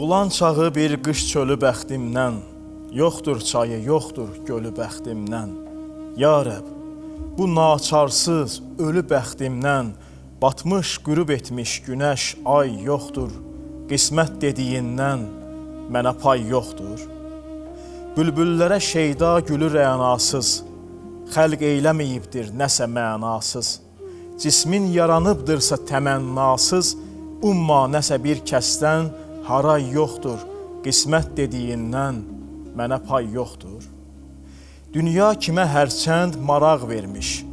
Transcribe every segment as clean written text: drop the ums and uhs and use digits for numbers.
Oğlan çağı bir qış çölü bəxtimdən, yoxdur çayı, yoxdur gölü bəxtimdən. Ya Rəb, bu naçarsız ölü bəxtimdən, batmış, qürub etmiş günəş, ay yoxdur. Qismət dediyindən mənə pay yoxdur. Bülbüllərə şeyda gülür rənasız, xəlq eyləməyibdir nəsə mənasız. Cismin yaranıbdırsa təmənnasız, umma nəsə bir kəsdən haray yoxdur. Qismət dediyindən mənə pay yoxdur. Dünya kimə hərçənd maraq vermiş,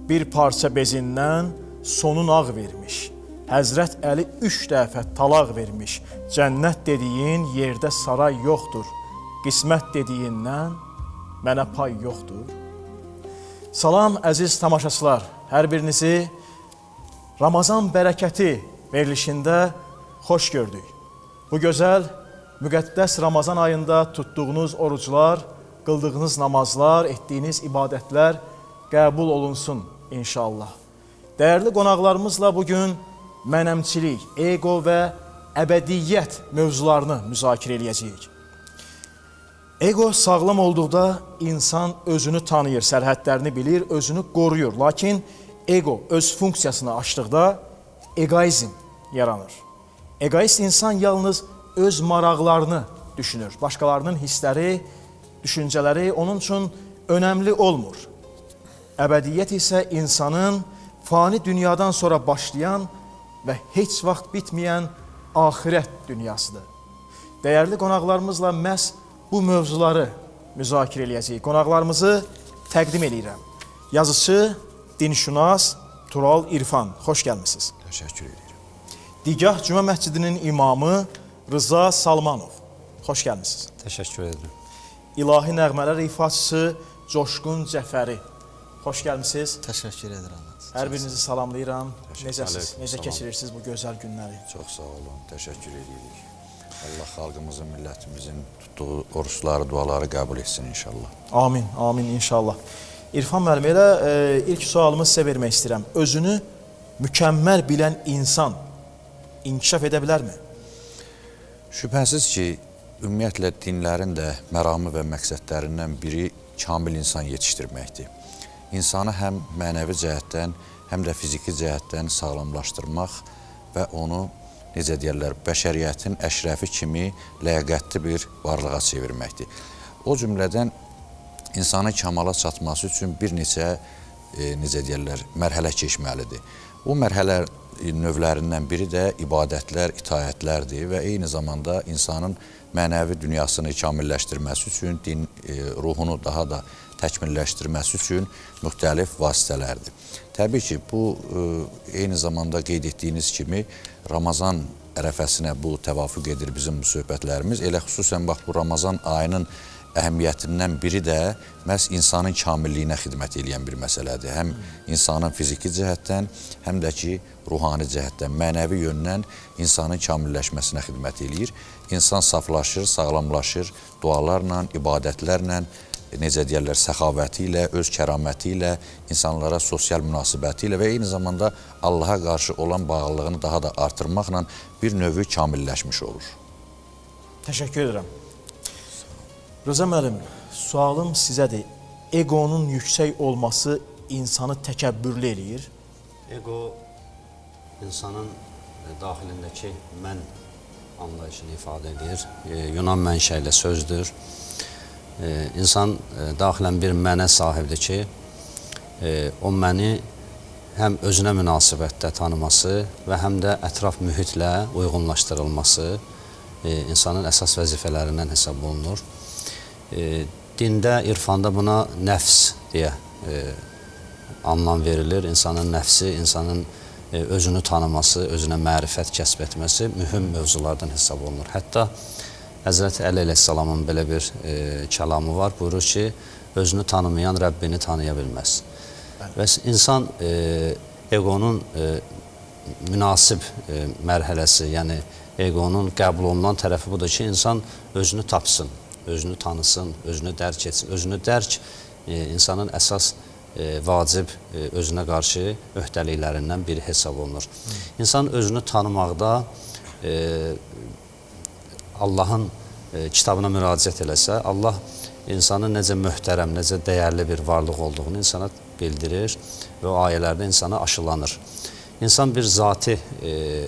bir parça bezindən sonun ağ vermiş. Həzrət Əli 3 dəfə talaq vermiş. Cənnət dediyin yerdə saray yoxdur. Qismət dediyindən mənə pay yoxdur. Salam əziz tamaşaçılar, hər birinizi Ramazan bərəkəti verilişində xoş gördük. Bu gözəl, müqəddəs Ramazan ayında tutduğunuz oruclar, qıldığınız namazlar, etdiyiniz ibadətlər qəbul olunsun inşallah. Dəyərli qonaqlarımızla bugün mənəmçilik, ego və əbədiyyət mövzularını müzakirə edəcəyik. Ego sağlam olduqda insan özünü tanıyır, sərhədlərini bilir, özünü qoruyur. Lakin ego öz funksiyasını aşdıqda egoizm yaranır. Egoist insan yalnız öz maraqlarını düşünür. Başqalarının hissləri, düşüncələri onun üçün önəmli olmur. Əbədiyyət isə insanın fani dünyadan sonra başlayan və heç vaxt bitməyən axirət dünyasıdır. Dəyərli qonaqlarımızla məhz bu mövzuları müzakirə edəcəyik. Qonaqlarımızı təqdim edirəm. Yazıcı, dinşünas Tural İrfan. Xoş gəlmisiniz. Təşəkkür edirəm. Digah Cümə Məscidinin imamı Rıza Salmanov. Xoş gəlmisiniz. Təşəkkür edirəm. İlahi nəğmələr ifaçısı Coşqun Cəfəri. Xoş gəlmisiniz. Təşəkkür edirəm. Hər birinizi salamlayıram. Necəsiz? Necə keçirirsiniz bu gözəl günləri? Çox sağ olun, təşəkkür edirik. Allah xalqımızın, millətimizin tutduğu oruçları, duaları qəbul etsin inşallah. Amin, amin inşallah. İrfan müəllim, elə ilk sualımı sizə vermək istəyirəm. Özünü mükəmməl bilən insan inkişaf edə bilərmi? Şübhəsiz ki, ümumiyyətlə dinlərin də məramı və məqsədlərindən biri kamil insan yetişdirməkdir. İnsanı həm mənəvi cəhətdən, həm də fiziki cəhətdən sağlamlaşdırmaq və onu, necə deyərlər, bəşəriyyətin əşrəfi kimi ləyaqətli bir varlığa çevirməkdir. O cümlədən insanın kamala çatması üçün bir neçə, necə deyərlər, mərhələ keçməlidir. Bu mərhələ növlərindən biri də ibadətlər, itayətlərdir və eyni zamanda insanın mənəvi dünyasını kamilləşdirməsi üçün, din ruhunu daha da təkmilləşdirməsi üçün müxtəlif vasitələrdir. Təbii ki, bu eyni zamanda qeyd etdiyiniz kimi Ramazan ərəfəsinə bu təvafüq edir bizim bu söhbətlərimiz. Elə xüsusən bax bu Ramazan ayının əhəmiyyətindən biri də məhz insanın kamilliyinə xidmət edən bir məsələdir. Həm insanın fiziki cəhətdən, həm də ki, ruhani cəhətdən, mənəvi yöndən insanın kamilləşməsinə xidmət edir. İnsan saflaşır, sağlamlaşır, dualarla, ibadətlərlə, necə deyərlər, səxavəti ilə, öz kəraməti ilə, insanlara sosial münasibəti ilə və eyni zamanda Allaha qarşı olan bağlılığını daha da artırmaqla bir növü kamilləşmiş olur. Təşəkkür edirəm. Rıza müəllim, sualım sizədir. Egonun yüksək olması insanı təkəbbürlü eləyir. Ego insanın daxilindəki mən anlayışını ifadə edir. Yunan mənşəli sözdür. İnsan daxilən bir mənə sahibdir ki, o məni həm özünə münasibətdə tanıması və həm də ətraf mühitlə uyğunlaşdırılması insanın əsas vəzifələrindən hesab olunur. Dində, irfanda buna nəfs deyə anlam verilir. İnsanın nəfsi, insanın özünü tanıması, özünə mərifət kəsb etməsi mühüm mövzulardan hesab olunur. Hətta Həzrəti Əli əleyhissalamın belə bir kəlamı var. Buyurur ki, özünü tanımayan Rəbbini tanıya bilməz. Və insan egonun münasib mərhələsi, yəni egonun qəbul olunan tərəfi budur ki, insan özünü tapsın, özünü tanısın, özünü dərk etsin. Özünü dərk insanın əsas vacib özünə qarşı öhdəliklərindən biri hesab olunur. İnsan özünü tanımaqda Allahın kitabına müraciət eləsə, Allah insanın necə möhtərəm, necə dəyərli bir varlıq olduğunu insana bildirir və o ayələrdə insana aşılanır. İnsan bir zati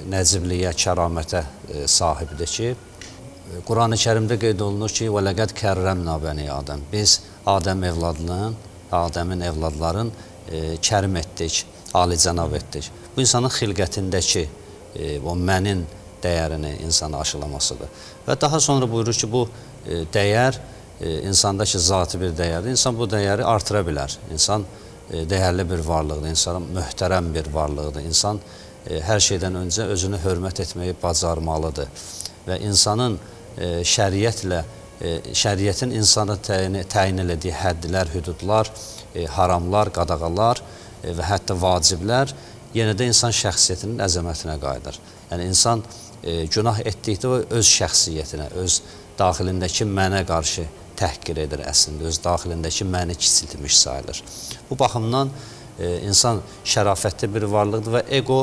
nəcibliyə, kəramətə sahibdir ki, Quran-ı Kərimdə qeyd olunur ki, وَلَقَدْ كَرَّمْنَا بَنِي Adəm. Biz Adəmin evladların kərim etdik, alicənab etdik. Bu insanın xilqətindəki o mənin dəyərini insana aşılamasıdır. Və daha sonra buyurur ki, bu dəyər insandakı zati bir dəyərdir. İnsan bu dəyəri artıra bilər. İnsan dəyərli bir varlıqdır, insan möhtərəm bir varlıqdır. İnsan hər şeydən öncə özünü hörmət etməyi bacarmalıdır. Və insanın şəriətin insana təyin elədiyi həddlər, hüdudlar, haramlar, qadağalar və hətta vaciblər yenə də insan şəxsiyyətinin əzəmətinə qayıdır. Yəni, insan günah etdikdə o öz şəxsiyyətinə, öz daxilindəki mənə qarşı təhqir edir əslində, öz daxilindəki məni kiçiltmiş sayılır. Bu baxımdan insan şərafətli bir varlıqdır və ego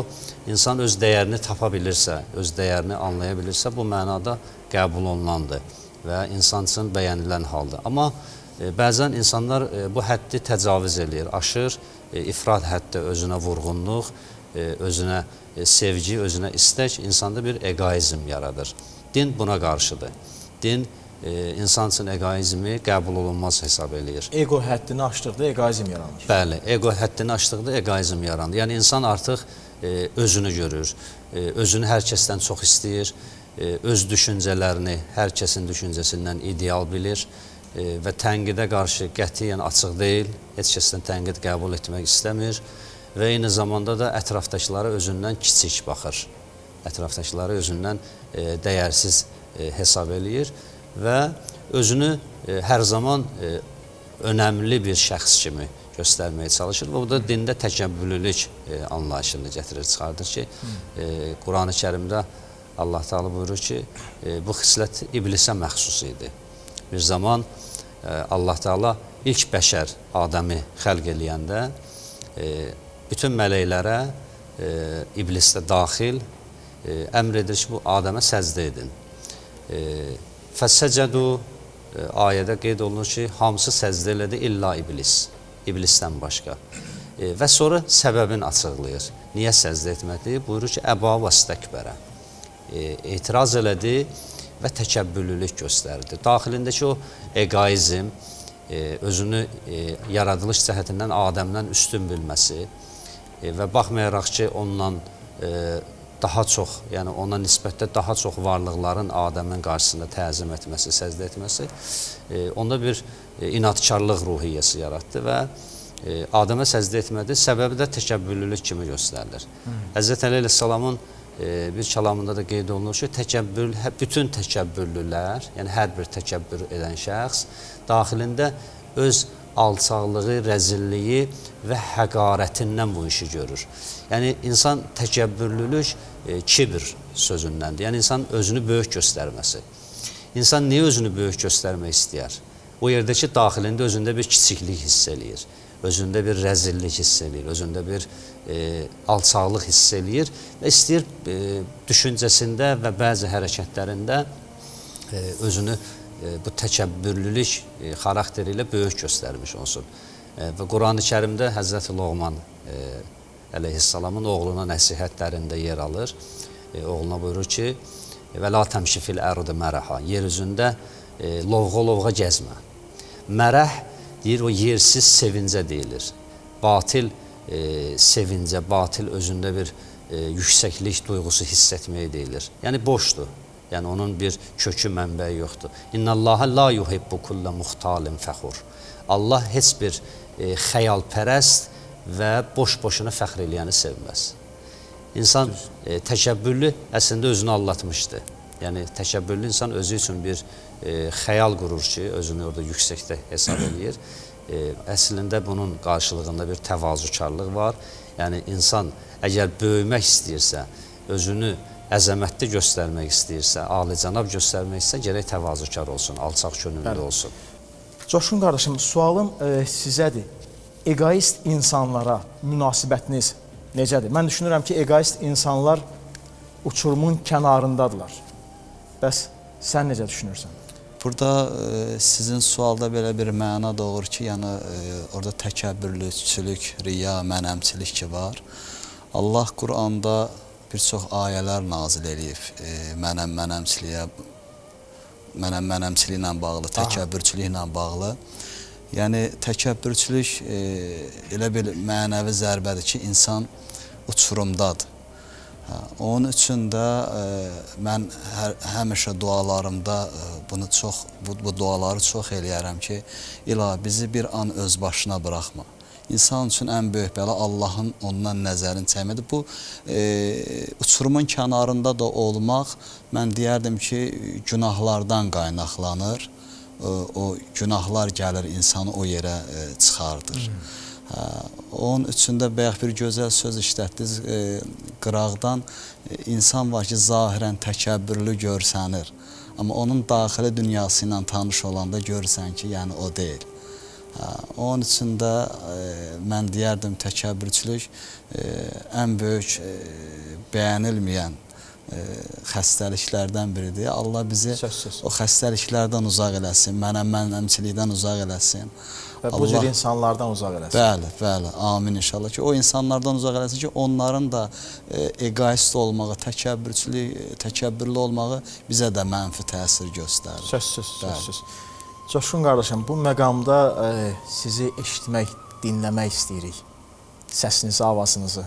insan öz dəyərini tapa bilirsə, öz dəyərini anlaya bilirsə, bu mənada qəbul olunandır və insan üçün bəyənilən haldır. Amma bəzən insanlar bu həddi təcavüz edir, aşır, ifrat həddə özünə vurğunluq, özünə sevgi, özünə istək, insanda bir egoizm yaradır. Din buna qarşıdır. Din insan üçün egoizmi qəbul olunmaz hesab eləyir. Ego həddini aşdıqda egoizm yaranır. Bəli, ego həddini aşdıqda egoizm yaranır. Yəni, insan artıq özünü görür, özünü hər kəsdən çox istəyir, öz düşüncələrini hər kəsin düşüncəsindən ideal bilir və tənqidə qarşı qətiyyən açıq deyil, heç kəsdən tənqid qəbul etmək istəmir və eyni zamanda da ətrafdakılara özündən kiçik baxır, ətrafdakıları özündən dəyərsiz hesab eləyir və özünü hər zaman önəmli bir şəxs kimi göstərməyə çalışır və bu da dində təkəbbürlülük anlayışını gətirir, çıxardır ki, Quran-ı Kərimdə Allah Teala buyurur ki, bu xislət iblisə məxsus idi. Bir zaman Allah Teala ilk bəşər Adəmi xəlq eləyəndə bütün mələklərə iblis də daxil əmr edir ki, bu Adəmə səzdə edin. Fəssəcədu ayədə qeyd olunur ki, hamısı səzdə elədi illa iblis, iblisdən başqa. Və sonra səbəbini açıqlayır. Niyə səzdə etmədi? Buyurur ki, əba və stəkbərə. Etiraz elədi və təkəbbürlülük göstərdi. Daxilindəki o egoizm, özünü yaradılış cəhətindən Adəmdən üstün bilməsi və baxmayaraq ki, ondan daha çox, yəni ona nisbətdə daha çox varlıqların Adəmin qarşısında təzim etməsi, səzdə etməsi onda bir inadkarlıq ruhiyyəsi yaratdı və Adəmə səzdə etmədi, səbəbi də təkəbbürlülük kimi göstərilir. Həzrət Əli əleyhissalamın bir kəlamında da qeyd olunur ki, bütün təkəbbürlülər, yəni hər bir təkəbbür edən şəxs daxilində öz alçaqlığı, rəzilliyi və həqarətindən bu işi görür. Yəni, insan təkəbbürlülük kibir sözündəndir. Yəni, insan özünü böyük göstərməsi. İnsan niyə özünü böyük göstərmək istəyər? O yerdə ki, daxilində özündə bir kiçiklik hiss eləyir, özündə bir rəzillik hiss eləyir, özündə bir alçaqlıq hiss eləyir və istəyir düşüncəsində və bəzi hərəkətlərində özünü bu təkəbbürlülük xarakteri ilə böyük göstərmiş olsun. Və Quran-ı Kərimdə Həzrəti Loğman əleyhissalamın oğluna nəsihətlərində yer alır. Oğluna buyurur ki, və la təmşi fil ərdi mərəha, yer üzündə lovğa-lovğa gəzmə. Mərəh deyir, o yersiz sevincə deyilir. Batil sevincə, batil özündə bir yüksəklik duyğusu hiss etməyə deyilir. Yəni, boşdur. Yəni, onun bir kökü, mənbəyi yoxdur. İnnəlləhə la yuhibbu kullə muxtalin fəxur. Allah heç bir xəyalpərəst və boş-boşuna fəxr eləyəni sevməz. İnsan təkəbbürlü əslində özünü allatmışdı. Yəni, təkəbbürlü insan özü üçün bir xəyal qurur ki, özünü orada yüksəkdə hesab eləyir. Əslində bunun qarşılığında bir təvazükarlıq var. Yəni, insan əgər böyümək istəyirsə, özünü əzəmətli göstərmək istəyirsə, alicənab göstərmək istəyirsə, gərək təvazükar olsun, alçaq könüllü olsun. Coşqun qardaşım, sualım sizədir. Egoist insanlara münasibətiniz necədir? Mən düşünürəm ki, egoist insanlar uçurumun kənarındadırlar. Bəs Sən necə düşünürsən? Burada sizin sualda belə bir məna doğur ki, yəni orada təkəbbürlükçülük, riya, mənəmçilik ki var. Allah Quranda bir çox ayələr nazil edib mənəmçiliklə bağlı, təkəbbürçülüklə bağlı. Yəni təkəbbürçülük elə bir mənəvi zərbədir ki, insan uçurumdadır. Onun üçün də mən həmişə dualarımda bu duaları çox eləyərəm ki, İlahi bizi bir an öz başına buraxma. İnsan üçün ən böyük bəla Allahın ondan nəzərini çəkmədir. Bu uçurumun kənarında da olmaq, mən deyərdim ki, günahlardan qaynaqlanır. O günahlar gəlir, insanı o yerə çıxardır. Onun üçün də bayaq bir gözəl söz işlətdiniz, qıraqdan insan var ki, zahirən təkəbbürlü görsənir. Amma onun daxili dünyası ilə tanış olanda görürsən ki, yəni o deyil. Onun üçün də mən deyərdim təkəbbürçülük ən böyük bəyənilməyən xəstəliklərdən biridir. Allah bizi o xəstəliklərdən uzaq eləsin, mənəmçilikdən uzaq eləsin. Və bu cür insanlardan uzaq eləsin. Bəli, bəli, amin inşallah ki, o insanlardan uzaq eləsin ki, onların da egoist olmağı, təkəbbürlü olmağı bizə də mənfi təsir göstərir. Sözsüz. Coşqun qardaşım, bu məqamda sizi eşitmək, dinləmək istəyirik. Səsinizi, avazınızı.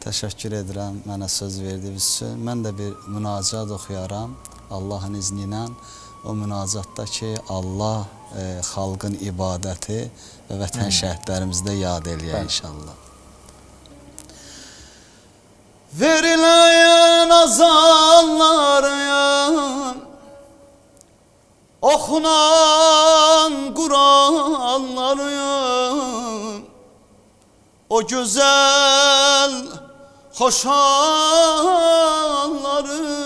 Təşəkkür edirəm, mənə söz verdiyiniz üçün. Mən də bir münacat oxuyaram Allahın izni ilə. O münacatda ki, Allah xalqın ibadəti və vətən şəhidlərimizdə yad eləyə inşallah. Verilən azanlarıyam, oxunan Qur'anlarıyam, o gözəl xoşanlarım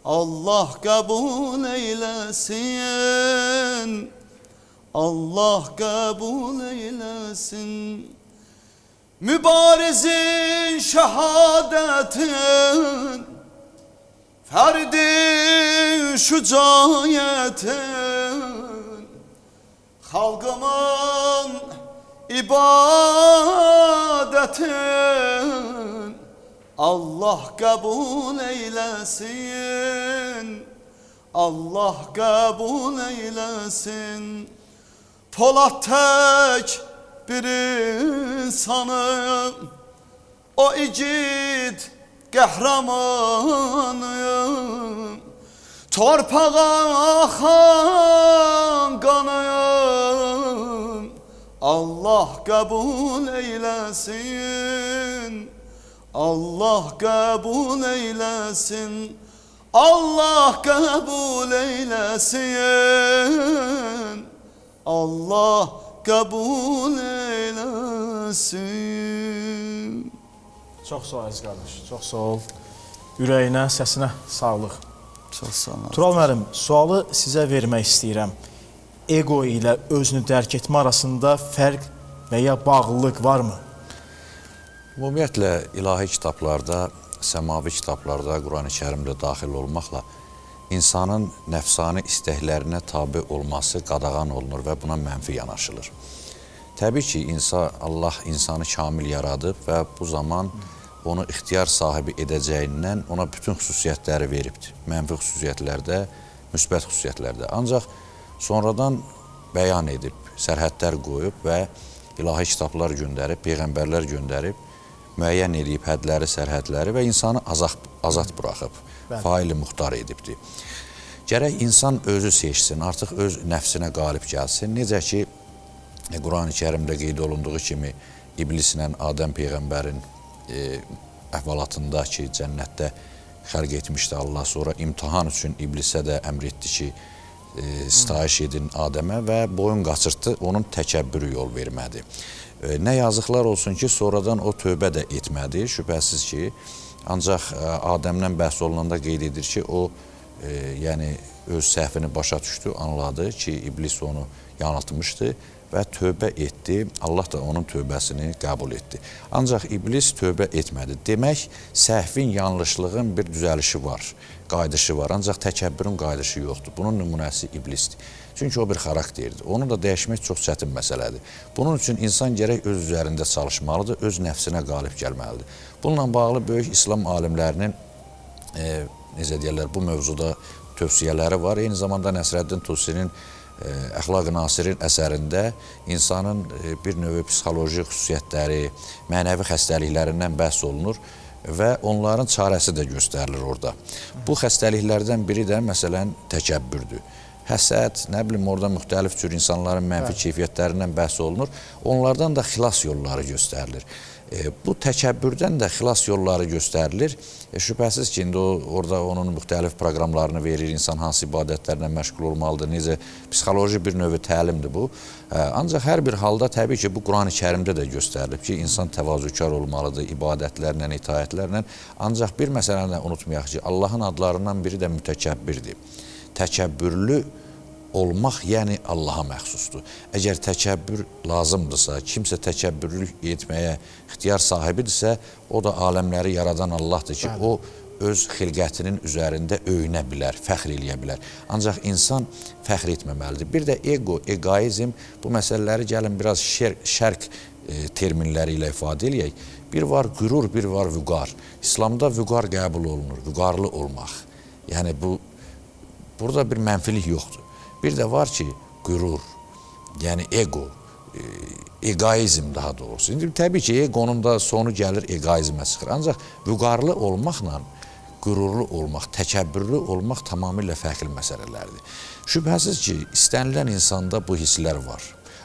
Allah qəbul eyləsin, Allah qəbul eyləsin. Mübarizin şəhadətin, fərdin şücayetin, xalqımın ibadətin Allah qəbul eyləsin, Allah qəbul eyləsin. Polad tək bir insanım, o igid qəhrəmanıyım, torpağa axan qanıyım, Allah qəbul eyləsin, Allah qəbul eyləsin, Allah qəbul eyləsin, Allah qəbul eyləsin. Çox sağ ol əziz qardaş, çox sağ ol. Ürəyinə, səsinə sağlıq. Çox sağ olun. Tural müəllim, sualı sizə vermək istəyirəm. Ego ilə özünü dərk etmə arasında fərq və ya bağlılıq varmı? Ümumiyyətlə, ilahi kitablarda, səmavi kitablarda, Quran-ı Kərimdə daxil olmaqla insanın nəfsani istəklərinə tabi olması qadağan olunur və buna mənfi yanaşılır. Təbii ki, Allah insanı kamil yaradıb və bu zaman onu ixtiyar sahibi edəcəyindən ona bütün xüsusiyyətləri veribdir. Mənfi xüsusiyyətlərdə, müsbət xüsusiyyətlərdə. Ancaq sonradan bəyan edib, sərhədlər qoyub və ilahi kitablar göndərib, peyğəmbərlər göndərib, müəyyən edib hədləri, sərhədləri və insanı azad buraxıb, faili muxtar edibdir. Gərək insan özü seçsin, artıq öz nəfsinə qalib gəlsin. Necə ki, Quran-ı Kərimdə qeyd olunduğu kimi iblislə Adəm Peyğəmbərin əhvalatında ki, cənnətdə xəlq etmişdi Allah, sonra imtihan üçün iblisə də əmr etdi ki, sitayiş edin Adəmə və boyun qaçırtdı, onun təkəbbürü yol vermədi. Nə yazıqlar olsun ki, sonradan o tövbə də etmədi, şübhəsiz ki, ancaq Adəmdən bəhs olunanda qeyd edir ki, o yəni öz səhvini başa düşdü, anladı ki, iblis onu yanıltmışdı və tövbə etdi. Allah da onun tövbəsini qəbul etdi. Ancaq iblis tövbə etmədi. Demək, səhvin, yanlışlığın bir düzəlişi var, qayıdışı var. Ancaq təkəbbürün qayıdışı yoxdur. Bunun nümunəsi iblisdir. Çünki o bir xarakterdir. Onu da dəyişmək çox çətin məsələdir. Bunun üçün insan gərək öz üzərində çalışmalıdır, öz nəfsinə qalib gəlməlidir. Bununla bağlı böyük İslam alimlərinin necə deyirlər, bu mövzuda tövsiyələri var. Eyni zamanda Nəsrəddin Tusinin Əxlaq-ı Nasirin əsərində insanın bir növ psixoloji xüsusiyyətləri, mənəvi xəstəliklərindən bəhs olunur və onların çarəsi də göstərilir orada. Bu xəstəliklərdən biri də məsələn təkəbbürdür. Həsəd, nə bilim, orada müxtəlif cür insanların mənfi keyfiyyətlərindən bəhs olunur. Onlardan da xilas yolları göstərilir. Bu təkəbbürdən də xilas yolları göstərilir. Şübhəsiz ki, indi orada onun müxtəlif proqramlarını verir, insan hansı ibadətlərlə məşğul olmalıdır, necə psixoloji bir növü təlimdir bu. Ancaq hər bir halda təbii ki, bu Quran-ı Kərimdə də göstərilib ki, insan təvazükar olmalıdır, ibadətlərlə, itaətlərlə. Ancaq bir məsələni unutmayaq ki, Allahın adlarından biri də mütəkəbbirdir. Təkəbbürlü olmaq, yəni Allaha məxsusdur. Əgər təkəbbür lazımdırsa, kimsə təkəbbürlük etməyə ixtiyar sahibidirsə, o da aləmləri yaradan Allahdır ki, o öz xilqətinin üzərində öyünə bilər, fəxr eləyə bilər. Ancaq insan fəxr etməməlidir. Bir də ego, egoizm, bu məsələləri gəlin biraz şərq terminləri ilə ifadə eləyək. Bir var qürur, bir var vüqar. İslamda vüqar qəbul olunur, vüqarlı olmaq. Yəni burada bir mənfilik yoxdur. Bir də var ki, qürur, yəni ego, egoizm daha doğrusu. İndi təbii ki, egonun da sonu gəlir egoizmə çıxır. Ancaq vüqarlı olmaqla qürurlu olmaq, təkəbbürlü olmaq tamamilə fərqli məsələlərdir. Şübhəsiz ki, istənilən insanda bu hisslər var.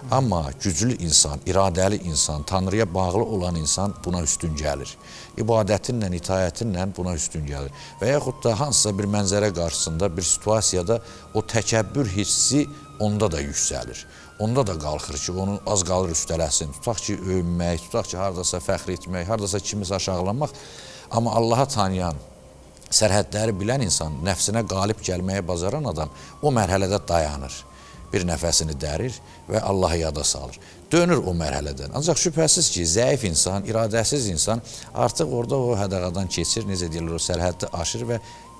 Amma güclü insan, iradəli insan, Tanrıya bağlı olan insan buna üstün gəlir. İbadətinlə, itayətinlə buna üstün gəlir. Və yaxud da hansısa bir mənzərə qarşısında, bir situasiyada o təkəbbür hissi onda da yüksəlir. Onda da qalxır ki, onu az qalır üstələsin. Tutaq ki, övünmək, tutaq ki, haradasa fəxr etmək, haradasa kimisə aşağılamaq. Amma Allaha tanıyan, sərhədləri bilən insan, nəfsinə qalib gəlməyə bacaran adam o mərhələdə dayanır. Bir nəfəsini dərir və Allahı yada salır. Dönür o mərhələdən. Ancaq şübhəsiz ki, zəif insan, iradəsiz insan artıq orada o hədəqadan keçir, necə deyirlər, o sərhəddi aşır və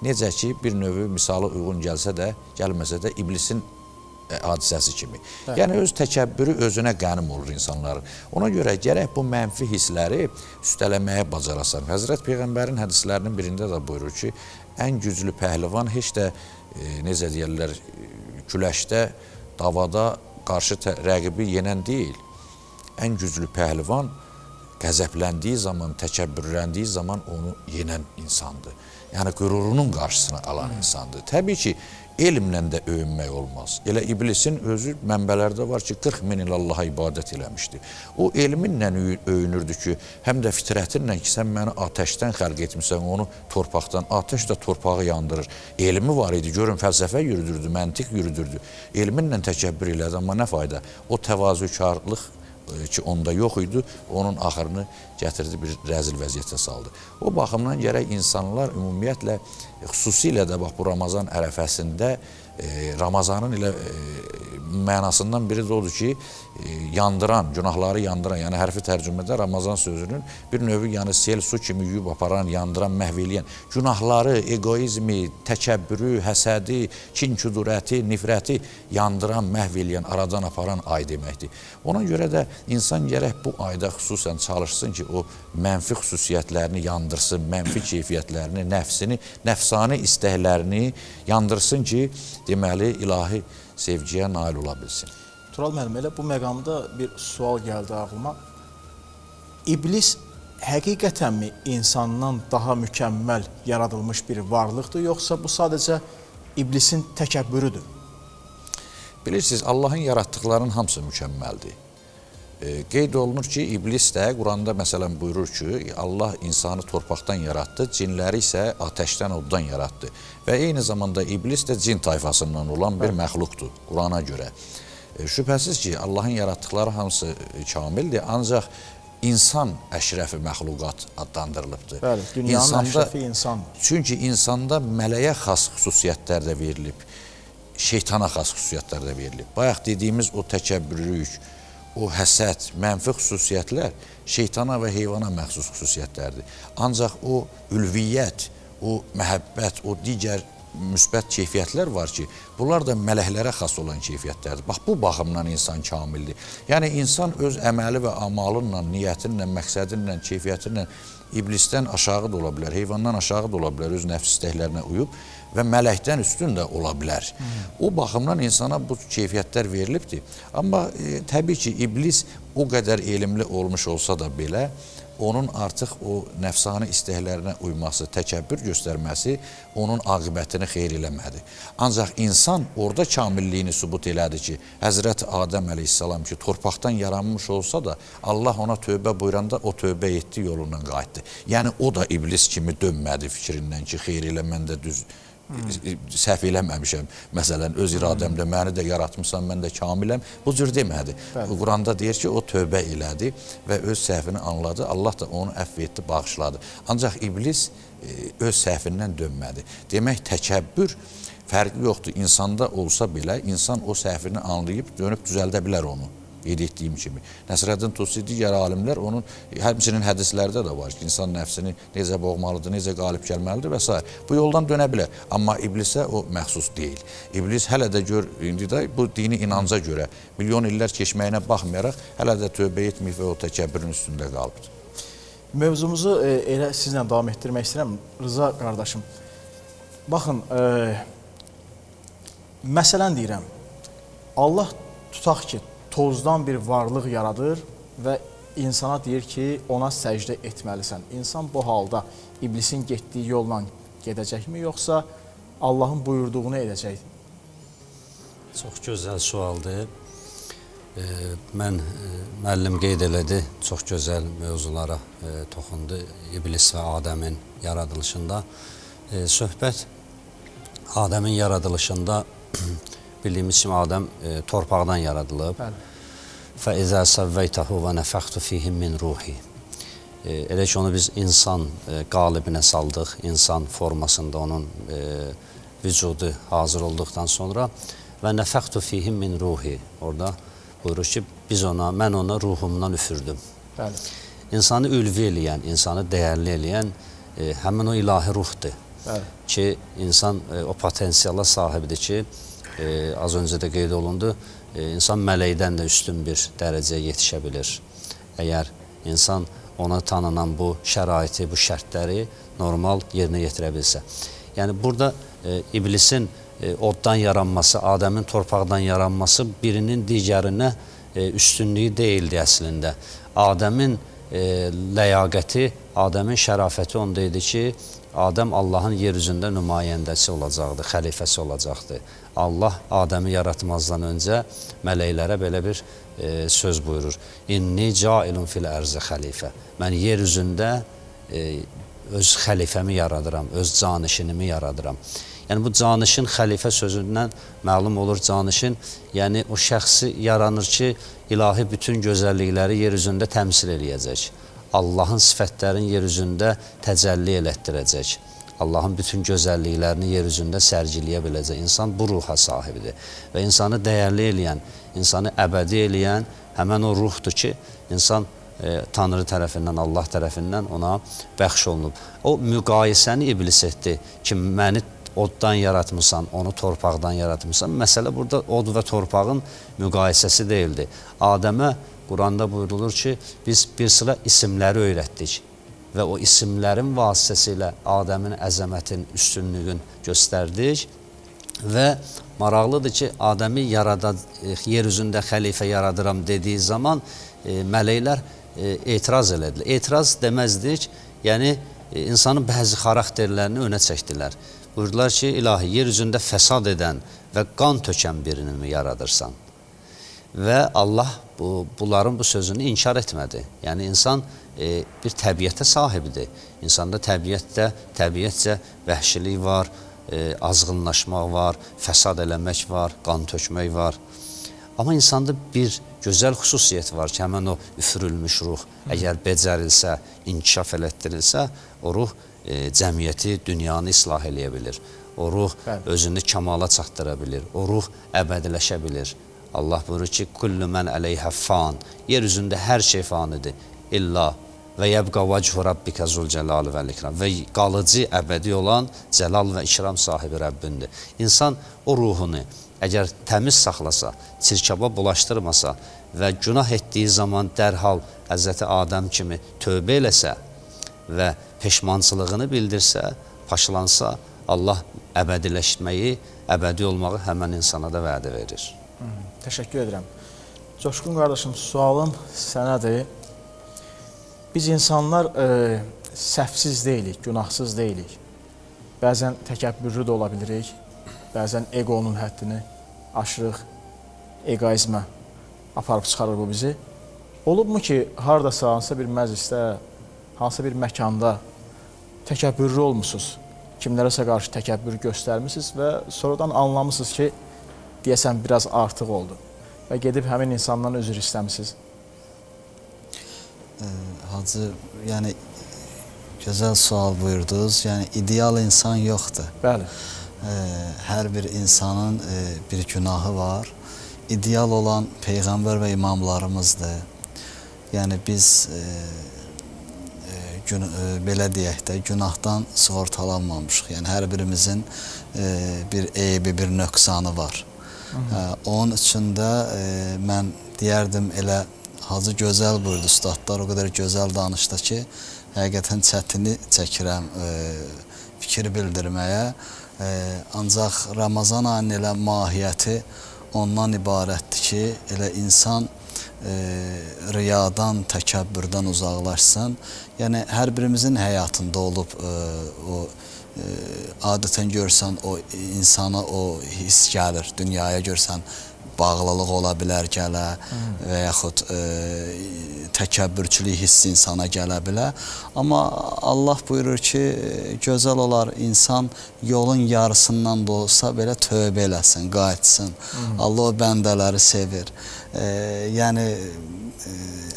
necə ki, bir növü misalı uyğun gəlsə də, gəlməsə də iblisin hadisəsi kimi. Yəni, öz təkəbbürü özünə qənim olur insanların. Ona görə gərək bu mənfi hissləri üstələməyə bacarasan. Həzrət Peyğəmbərin hədislərinin birində də buyurur ki, ən güclü pəhlivan heç də, necə deyirlər, güləşdə, davada qarşı rəqibi yenən deyil. Ən güclü pəhlivan qəzəbləndiyi zaman, təkəbbürləndiyi zaman onu yenən insandır. Yəni, qürurunun qarşısını alan insandır. Təbii ki, elmlə də öyünmək olmaz. Elə iblisin özü mənbələrdə var ki, 40 min il Allaha ibadət eləmişdi. O elminlə öyünürdü ki, həm də fitrətinlə ki, sən məni atəşdən xəlq etmişsən, onu torpaqdan, atəş də torpağı yandırır. Elmi var idi, görün, fəlsəfə yürüdürdü, məntiq yürüdürdü. Elminlə təkəbbür elədi, amma nə fayda? O təvazökarlıq ki, onda yox idi, onun axırını gətirdi, bir rəzil vəziyyətə saldı. O baxımdan gərək insanlar ümumiyyətlə, xüsusilə də bax, bu Ramazan ərəfəsində Ramazanın elə mənasından biri də odur ki, yandıran, günahları yandıran, yəni hərfi tərcümədə Ramazan sözünün bir növü, yəni sel su kimi yuyub aparan, yandıran, məhv eləyən, günahları, egoizmi, təkəbbürü, həsədi, kin-küdurəti, nifrəti yandıran, məhv eləyən, aradan aparan ay deməkdir. Ona görə də insan gərək bu ayda xüsusən çalışsın ki, o mənfi xüsusiyyətlərini yandırsın, mənfi keyfiyyətlərini, nəfsini, nəfsani istəklərini yandırsın ki, deməli, ilahi sevgiyə nail ola bilsin. Tural müəllim, elə bu məqamda bir sual gəldi ağlıma. İblis həqiqətənmi insandan daha mükəmməl yaradılmış bir varlıqdır, yoxsa bu sadəcə iblisin təkəbbürüdür? Bilirsiniz, Allahın yaratdıqlarının hamısı mükəmməldir. Qeyd olunur ki, iblis də Quranda məsələn buyurur ki, Allah insanı torpaqdan yaratdı, cinləri isə atəşdən, oddan yaratdı. Və eyni zamanda iblis də cin tayfasından olan bir məxluqdur Qurana görə. Şübhəsiz ki, Allahın yaratdıqları hamısı kamildir, ancaq insan əşrəfi məxluqat adlandırılıbdır. Bəli, dünyanın əşrəfi insandır. Çünki insanda mələyə xas xüsusiyyətlər də verilib, şeytana xas xüsusiyyətlər də verilib. Bayaq dediyimiz o təkəbbürlük, o həsəd, mənfi xüsusiyyətlər şeytana və heyvana məxsus xüsusiyyətlərdir. Ancaq o ülviyyət, o məhəbbət, o digər müsbət keyfiyyətlər var ki, bunlar da mələklərə xas olan keyfiyyətlərdir. Bax, bu baxımdan insan kamildir. Yəni, insan öz əməli və amalınla, niyyətinlə, məqsədinlə, keyfiyyətinlə iblisdən aşağı da ola bilər, heyvandan aşağı da ola bilər, öz nəfs istəklərinə uyub və mələkdən üstün də ola bilər. O baxımdan insana bu keyfiyyətlər verilibdir. Amma təbii ki, iblis o qədər elmli olmuş olsa da belə, onun artıq o nəfsani istəklərinə uyması, təkəbbür göstərməsi onun aqibətini xeyr eləmədi. Ancaq insan orada kamilliyini sübut elədi ki, Həzrəti Adəm əleyhissalam ki, torpaqdan yaranmış olsa da, Allah ona tövbə buyuranda o tövbə etdi, yolundan qayıtdı. Yəni, o da iblis kimi dönmədi fikrindən ki, xeyr elə, mən də düz səhv eləməmişəm. Məsələn, öz iradəmdə məni də yaratmışsan, mən də kamiləm. Bu cür demədi. Quranda deyir ki, o tövbə elədi və öz səhvini anladı. Allah da onu əfv etdi, bağışladı. Ancaq iblis öz səhvindən dönmədi. Demək, təkəbbür fərqi yoxdur. İnsanda olsa belə, insan o səhvini anlayıb, dönüb düzəldə bilər onu. Qeyd etdiyim kimi. Nəsrəddin Tusi, digər alimlər onun, həmçinin hədislərdə də var ki, insan nəfsini necə boğmalıdır, necə qalib gəlməlidir və s. Bu yoldan dönə bilər. Amma iblisə o məxsus deyil. İblis hələ də gör, indi də bu dini inanca görə milyon illər keçməyinə baxmayaraq, hələ də tövbə etməyib və o təkəbbürün üstündə qalıbdır. Mövzumuzu elə sizlə davam etdirmək istəyirəm. Rıza qardaşım, baxın, məsələn deyirəm, Allah tutaq ki, tozdan bir varlıq yaradır və insana deyir ki, ona səcdə etməlisən. İnsan bu halda iblisin getdiyi yolla gedəcəkmi, yoxsa Allahın buyurduğunu edəcək? Çox gözəl sualdır. Müəllim qeyd elədi, çox gözəl mövzulara toxundu. İblis və Adəmin yaradılışında. Söhbət Adəmin yaradılışında bildiyimiz kimi Adəm torpaqdan yaradılıb. فَإِذَا سَوَّيْتَهُ وَنَفَخْتُ فِيهِ مِنْ رُوحِ Elə ki, onu biz insan qalibinə saldıq, insan formasında onun vücudu hazır olduqdan sonra və nəfəxtu fihim min ruhi, orada buyurur ki, mən ona ruhumdan üfürdüm. İnsanı ülvi eləyən, insanı dəyərli eləyən həmin o ilahi ruhdur ki, insan o potensiala sahibdir ki, az öncə də qeyd olundu, insan mələkdən də üstün bir dərəcəyə yetişə bilir. Əgər insan ona tanınan bu şəraiti, bu şərtləri normal yerinə yetirə bilsə. Yəni, burada iblisin oddan yaranması, Adəmin torpaqdan yaranması birinin digərinə üstünlüyü deyildi əslində. Adəmin ləyaqəti, Adəmin şərafəti onda idi ki, Adəm Allahın yer üzündə nümayəndəsi olacaqdı, xəlifəsi olacaqdı. Allah Adəmi yaratmazdan öncə mələklərə belə bir söz buyurur. İnni cailun fil ərzə xəlifə. Mən yer üzündə öz xəlifəmi yaradıram, öz canişinimi yaradıram. Yəni, bu canişin xəlifə sözündən məlum olur, canişin, yəni o şəxsi yaranır ki, ilahi bütün gözəllikləri yer üzündə təmsil eləyəcək. Allahın sifətlərini yer üzündə təcəlli elətdirəcək. Allahın bütün gözəlliklərini yer üzündə sərgiləyə biləcək. İnsan bu ruha sahibidir. Və insanı dəyərli eləyən, insanı əbədi eləyən həmən o ruhdur ki, insan Tanrı tərəfindən, Allah tərəfindən ona bəxş olunub. O müqayisəni iblis etdi ki, məni oddan yaratmışsan, onu torpaqdan yaratmışsan. Məsələ burada od və torpağın müqayisəsi deyildi. Adəmə Quranda buyurulur ki, biz bir sıra isimləri öyrətdik və o isimlərin vasitəsilə Adəmin əzəmətin, üstünlüyün göstərdik və maraqlıdır ki, Adəmi yer üzündə xəlifə yaradıram dediyi zaman mələklər etiraz elədilər. Etiraz deməzdik, yəni insanın bəzi xarakterlərini önə çəkdilər. Buyurdular ki, ilahi, yer üzündə fəsad edən və qan tökən birini mi yaradırsan? Və Allah bunların bu sözünü inkar etmədi. Yəni, insan bir təbiətə sahibidir. İnsanda təbiətcə vəhşilik var, azğınlaşmaq var, fəsad eləmək var, qan tökmək var. Amma insanda bir gözəl xüsusiyyət var ki, həmən o üfürülmüş ruh, əgər becərilsə, inkişaf elətdirilsə, o ruh cəmiyyəti, dünyanı islah eləyə bilir. O ruh özünü kamala çatdıra bilir. O ruh əbədiləşə bilir. Allah buyurur ki, kullu men aleyha fan. Yeryüzünde her şey fanidir. İlla və yəbqa vəchu rabbikə zülcəlalı vəl-ikram. Və qalıcı, əbədi olan cəlal və ikram sahibi Rəbbindir. İnsan o ruhunu əgər təmiz saxlasa, çirkaba bulaşdırmasa və günah etdiyi zaman dərhal Həzrəti Adəm kimi tövbə eləsə və peşmançılığını bildirsə, paşlansa, Allah əbədiləşməyi, əbədi olmağı həmən insana da vədə verir. Təşəkkür edirəm. Coşqun qardaşım, sualım sənədir. Biz insanlar səhvsiz deyilik, günahsız deyilik. Bəzən təkəbbürlü də ola bilirik, bəzən egonun həddini aşırıq, egoizmə aparıb çıxarır bu bizi. Olubmu ki, haradasa, hansısa bir məclisdə, hansısa bir məkanda təkəbbürlü olmusunuz, kimlərəsə qarşı təkəbbür göstərmişsiniz və sonradan anlamışsınız ki, deyəsən biraz artıq oldu və gedib həmin insandan üzr istəmişsiniz. Hacı, yəni gözəl sual buyurdunuz. Yəni ideal insan yoxdur. Bəli. Hər bir insanın bir günahı var. İdeal olan peyğəmbər və imamlarımızdır. Yəni biz belə deyək də günahdan sığortalanmamışıq. Yəni hər birimizin bir eybi, bir nöqsanı var. Onun üçün də mən deyərdim elə Hacı gözəl buyurdu, ustadlar o qədər gözəl danışdı ki, həqiqətən çətini çəkirəm fikir bildirməyə. Ancaq Ramazan ayının elə mahiyyəti ondan ibarətdir ki, elə insan riyadan, təkəbbürdən uzaqlaşsın. Yəni hər birimizin həyatında olub o adətən görsən o insana o his gəlir, dünyaya görsən bağlılıq ola bilər gələ və yaxud təkəbbürçülük hissi insana gələ bilər. Amma Allah buyurur ki, gözəl olar insan yolun yarısından da olsa belə tövbə eləsin, qayıtsın. Allah o bəndələri sevir. Yəni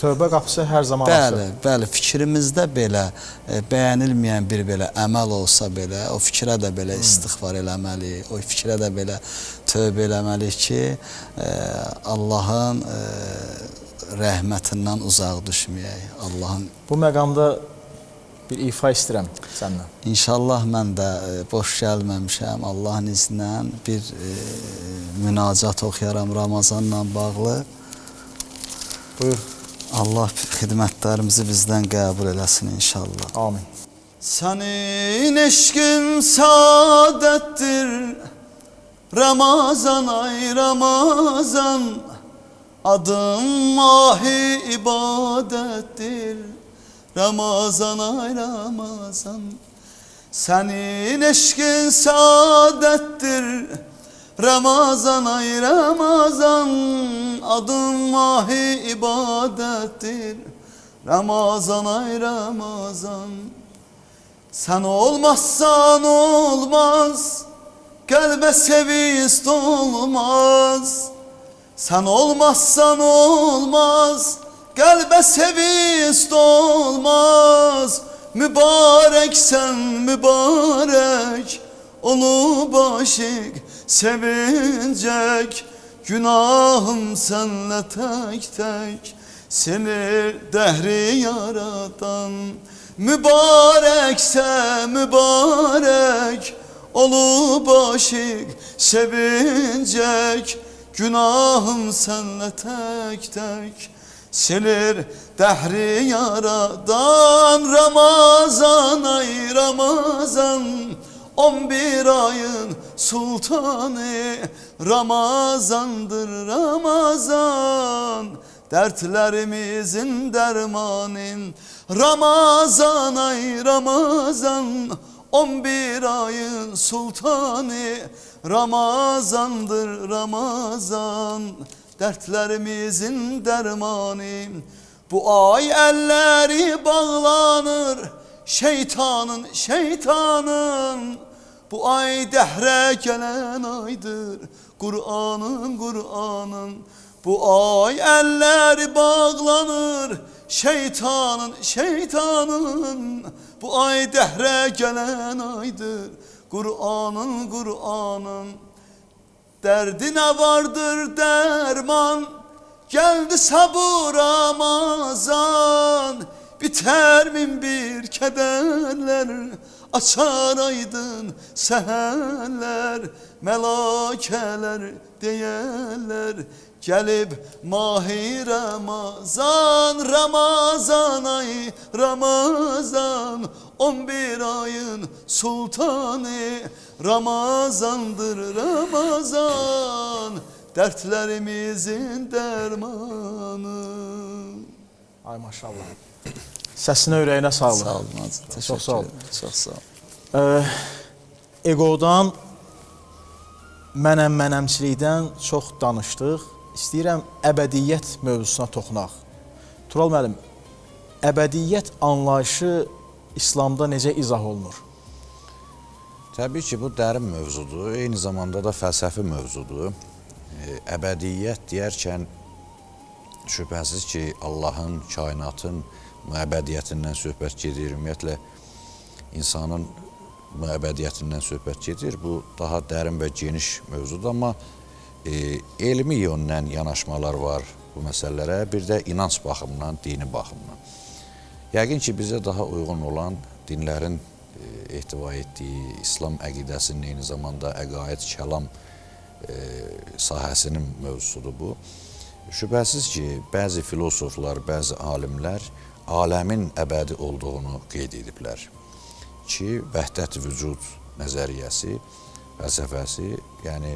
tövbə qapısı hər zaman açıq. Bəli, fikrimizdə belə bəyənilməyən bir belə əməl olsa belə, o fikrə də belə istiğfar eləməliyik, o fikrə də belə tövbə eləməliyik ki, Allahın rəhmətindən uzaq düşməyək. Allahın Bu məqamda bir ifa istəyirəm səndən. İnşallah mən də boş gəlməmişəm. Allahın iznən bir münacat oxuyaram Ramazanla bağlı. Buyur. Allah xidmətlərimizi bizdən qəbul eləsin inşallah. Amin. Sənin eşqin saadətdir, Ramazan ay Ramazan, adın mahi ibadətdir, Ramazan ay Ramazan. Sənin eşqin saadətdir, Ramazan ay Ramazan, adın mahi ibadettir, Ramazan ay Ramazan. Sen olmazsan olmaz, kalbe sevinç olmaz. Sen olmazsan olmaz, kalbe sevinç olmaz. Mübarek sen mübarek, onu başık sevinecek. Günahım senle tek tek, seni dehri yaratan. Mübarekse mübarek, olu başık sevinecek. Günahım senle tek tek, silir dehri yaradan. Ramazan ay Ramazan, 11 ayın sultanı, Ramazandır Ramazan, dertlerimizin dermanı. Ramazan ay Ramazan, 11 ayın sultanı, Ramazandır Ramazan, dertlerimizin dermanı. Bu ay elleri bağlanır şeytanın, bu ay dehre gelen aydır Kur'an'ın. Bu ay eller bağlanır şeytanın, bu ay dehre gelen aydır Kur'an'ın. Dərdinə vardır dərman, gəldi sabır Ramazan. Biter min bir kədərlər, açar aydın səhərlər. Məlakələr deyərlər, gəlib Mahi Ramazan. Ramazan ay Ramazan, 11 ayın sultanı. Ramazandır Ramazan, dertlerimizin dermanı. Ay maşallah. Səsinə, ürəyinə sağlıq. Sağ olun, teşekkür Çox sağ ol. ederim. Çok sağ ol. Egodan, mənəmçilikdən çox danışdıq. İstəyirəm əbədiyyət mövzusuna toxunaq. Tural müəllim, əbədiyyət anlayışı İslamda necə izah olunur? Təbii ki, bu dərin mövzudur, eyni zamanda da fəlsəfi mövzudur. Əbədiyyət deyərkən şübhəsiz ki, Allahın, kainatın müəbədiyyətindən söhbət gedir, ümumiyyətlə insanın müəbədiyyətindən söhbət gedir. Bu daha dərin və geniş mövzudur, amma elmi yöndən yanaşmalar var bu məsələlərə, bir də inanc baxımından, dini baxımından. Yəqin ki, bizə daha uyğun olan dinlərin ehtiva etdiyi İslam əqidəsinin eyni zamanda əqaid, kəlam sahəsinin mövzusudur bu. Şübhəsiz ki, bəzi filosoflar, bəzi alimlər aləmin əbədi olduğunu qeyd ediblər ki, vəhdət vücud nəzəriyyəsi, fəlsəfəsi, yəni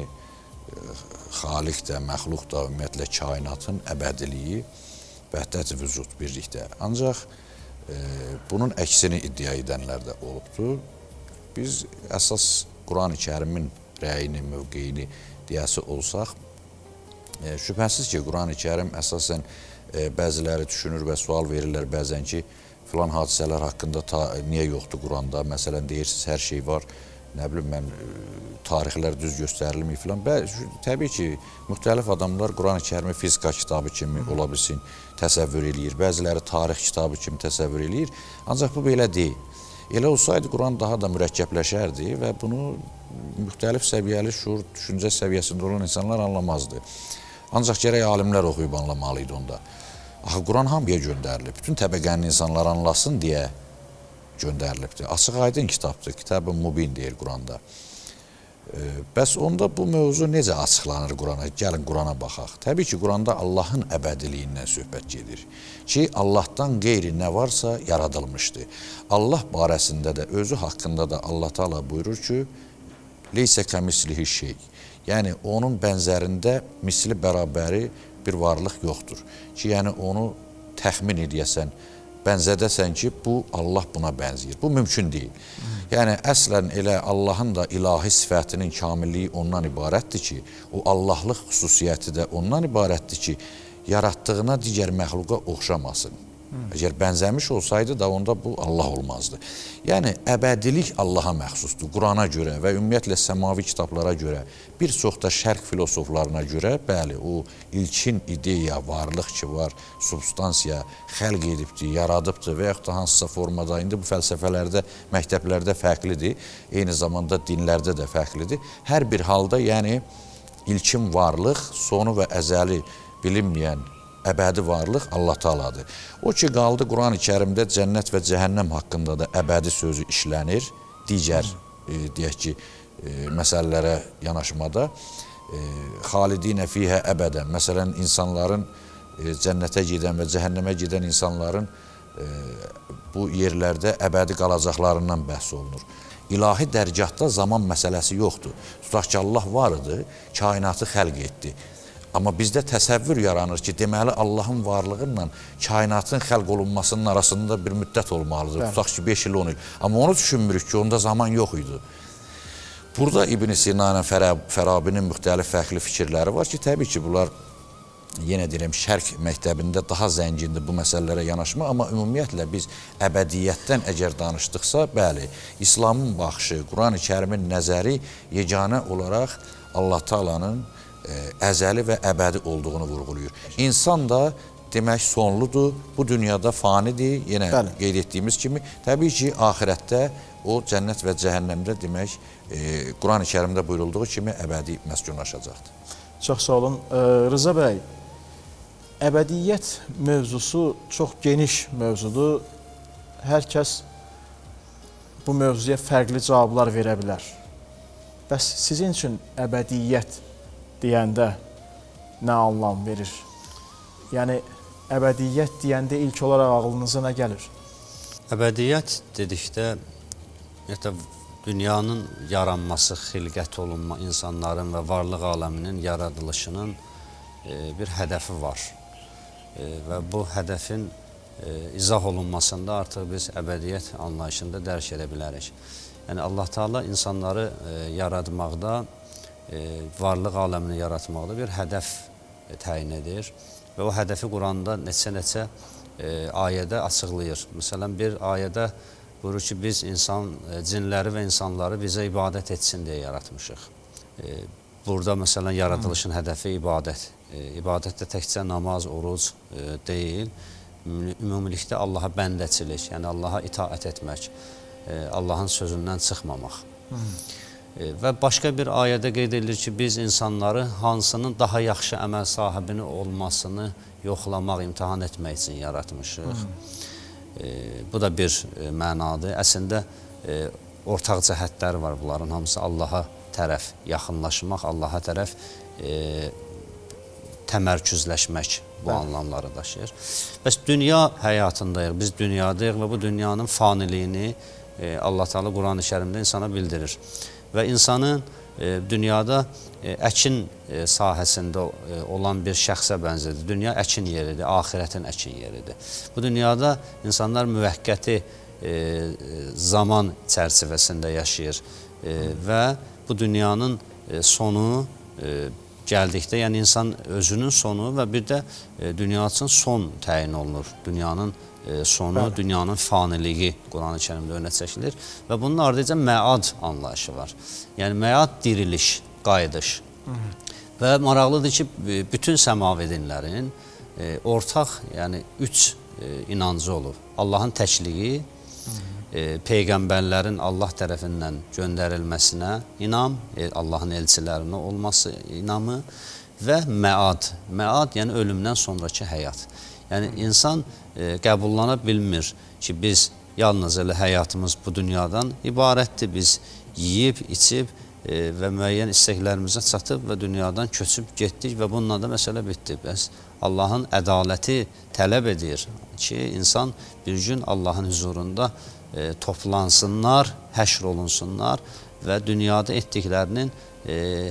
xaliq də, məxluq da, ümumiyyətlə kainatın əbədiliyi, vəhdət vücud birlikdə. Ancaq bunun əksini iddia edənlər də olubdur. Biz əsas Quran-ı Kərimin rəyini, mövqeyini deyəsi olsaq, şübhəsiz ki, Quran-ı Kərim əsasən bəziləri düşünür və sual verirlər bəzən ki, filan hadisələr haqqında niyə yoxdur Quranda? Məsələn, deyirsiniz, hər şey var, nə bilim mən, tarixlər düz göstərilmir filan. Təbii ki, müxtəlif adamlar Quran-ı Kərimi fizika kitabı kimi ola bilsin, təsəvvür eləyir. Bəziləri tarix kitabı kimi təsəvvür eləyir. Ancaq bu belə deyil. Elə olsaydı Quran daha da mürəkkəbləşərdi və bunu müxtəlif səviyyəli şuur, düşüncə səviyyəsində olan insanlar anlamazdı. Ancaq gərək alimlər oxuyub anlamalıydı onda. Axı, Quran hamıya göndərilib. Bütün təbəqənin insanlar anlasın deyə göndərilibdir. Açıq aydın kitabdır. Kitab-ı Mubin deyir Quranda. Bəs onda bu mövzu necə açıqlanır Qurana? Gəlin Qurana baxaq. Təbii ki, Quranda Allahın əbədiliyindən söhbət gedir. Ki, Allahdan qeyri nə varsa yaradılmışdır. Allah barəsində də, özü haqqında da Allah Teala buyurur ki, leysə kəmislihi şey. Yəni, onun bənzərində misli bərabəri bir varlıq yoxdur. Ki, yəni onu təxmin edəsən, bənzədəsən ki, bu Allah buna bənzəyir. Bu mümkün deyil. Yəni, əslən elə Allahın da ilahi sifətinin kamilliyi ondan ibarətdir ki, o Allahlıq xüsusiyyəti də ondan ibarətdir ki, yaratdığına digər məxluqa oxşamasın. Əgər bənzəmiş olsaydı da onda bu Allah olmazdı. Yəni, əbədilik Allaha məxsusdur. Qurana görə və ümumiyyətlə səmavi kitablara görə, bir çox da şərq filosoflarına görə, bəli, o ilkin ideya, varlıq ki var, substansiya xəlq edibdir, yaradıbdır və yaxud da hansısa formada, indi bu fəlsəfələrdə, məktəblərdə fərqlidir, eyni zamanda dinlərdə də fərqlidir. Hər bir halda, yəni, ilkin varlıq, sonu və əzəli bilinməyən əbədi varlıq Allah Teala'dır. O ki, qaldı Quran-ı Kərimdə cənnət və cəhənnəm haqqında da əbədi sözü işlənir. Digər, deyək ki, məsələlərə yanaşmada. Xalidinə fiyhə əbədən. Məsələn, insanların cənnətə gedən və cəhənnəmə gedən insanların bu yerlərdə əbədi qalacaqlarından bəhs olunur. İlahi dərgahda zaman məsələsi yoxdur. Tutaq ki, Allah var idi, kainatı xəlq etdi. Amma bizdə təsəvvür yaranır ki, deməli Allahın varlığı ilə kainatın xəlq olunmasının arasında bir müddət olmalıdır. Tutaq ki, 5 il, 10 il. Amma onu düşünmürük ki, onda zaman yox idi. Burada İbn Sina ilə Fərabinin müxtəlif fərqli fikirləri var ki, təbii ki, bunlar yenə deyirəm, şərq məktəbində daha zəngindir bu məsələlərə yanaşma, amma ümumiyyətlə biz əbədiyyətdən əgər danışdıqsa, bəli, İslamın baxışı, Quran-ı Kərimin nəzəri yeganə olaraq Allah Teala'nın əzəli və əbədi olduğunu vurğuluyur. İnsan da demək sonludur, bu dünyada fanidir, yenə qeyd etdiyimiz kimi, təbii ki, ahirətdə o cənnət və cəhənnəmdə demək Quran-ı Kərimdə buyurulduğu kimi əbədi məskunlaşacaqdır. Çox sağ olun. Rıza bəy, əbədiyyət mövzusu çox geniş mövzudur. Hər kəs bu mövzuya fərqli cavablar verə bilər. Bəs sizin üçün əbədiyyət deyəndə nə anlam verir? Yəni, əbədiyyət deyəndə ilk olaraq ağlınıza nə gəlir? Əbədiyyət dedikdə dünyanın yaranması, xilqət olunma, insanların və varlıq aləminin yaradılışının bir hədəfi var. Və bu hədəfin izah olunmasında artıq biz əbədiyyət anlayışında dərk edə bilərik. Yəni Allah Teala insanları yaratmaqda, varlıq aləmini yaratmaqda bir hədəf təyin edir və o hədəfi Quranda neçə-neçə ayədə açıqlayır. Məsələn, bir ayədə buyurur ki, biz cinləri və insanları bizə ibadət etsin deyə yaratmışıq. Burada məsələn, yaradılışın hədəfi ibadət. İbadət də təkcə namaz, oruc deyil, ümumilikdə Allaha bəndəçilik, yəni Allaha itaət etmək, Allahın sözündən çıxmamaq. Və başqa bir ayədə qeyd edilir ki, biz insanları hansının daha yaxşı əməl sahibini olmasını yoxlamaq, imtihan etmək üçün yaratmışıq. Bu da bir mənadır. Əslində, ortaq cəhətlər var bunların hamısı. Allaha tərəf yaxınlaşmaq, Allaha tərəf təmərküzləşmək bu anlamları daşıyır. Bəs dünya həyatındayıq, biz dünyadayıq və bu dünyanın faniliyini Allah Teala Quran-ı Kərimdə insana bildirir. Və insanın dünyada əkin sahəsində olan bir şəxsə bənzədir. Dünya əkin yeridir, axirətin əkin yeridir. Bu dünyada insanlar müvəqqəti zaman çərçivəsində yaşayır və bu dünyanın sonu gəldikdə, yəni insan özünün sonu və bir də dünya üçün son təyin olunur. Dünyanın sonu, dünyanın faniliyi Quran-ı Kərimdə önə çəkilir və bunun ardınca məad anlayışı var. Yəni məad diriliş, qayıdış. Və maraqlıdır ki, bütün səmavi dinlərin ortaq, yəni 3 inancı olur. Allahın təkliyi, peyğəmbərlərin Allah tərəfindən göndərilməsinə inam, Allahın elçilərinə olması inamı və məad. Məad, yəni ölümdən sonraki həyat. Yəni insan qəbullana bilmir ki, biz yalnız elə həyatımız bu dünyadan ibarətdir. Biz yeyib, içib və müəyyən istəklərimizə çatıb və dünyadan köçüb getdik və bununla da məsələ bitdi. Bəs Allahın ədaləti tələb edir ki, insan bir gün Allahın huzurunda toplansınlar, həşr olunsunlar və dünyada etdiklərinin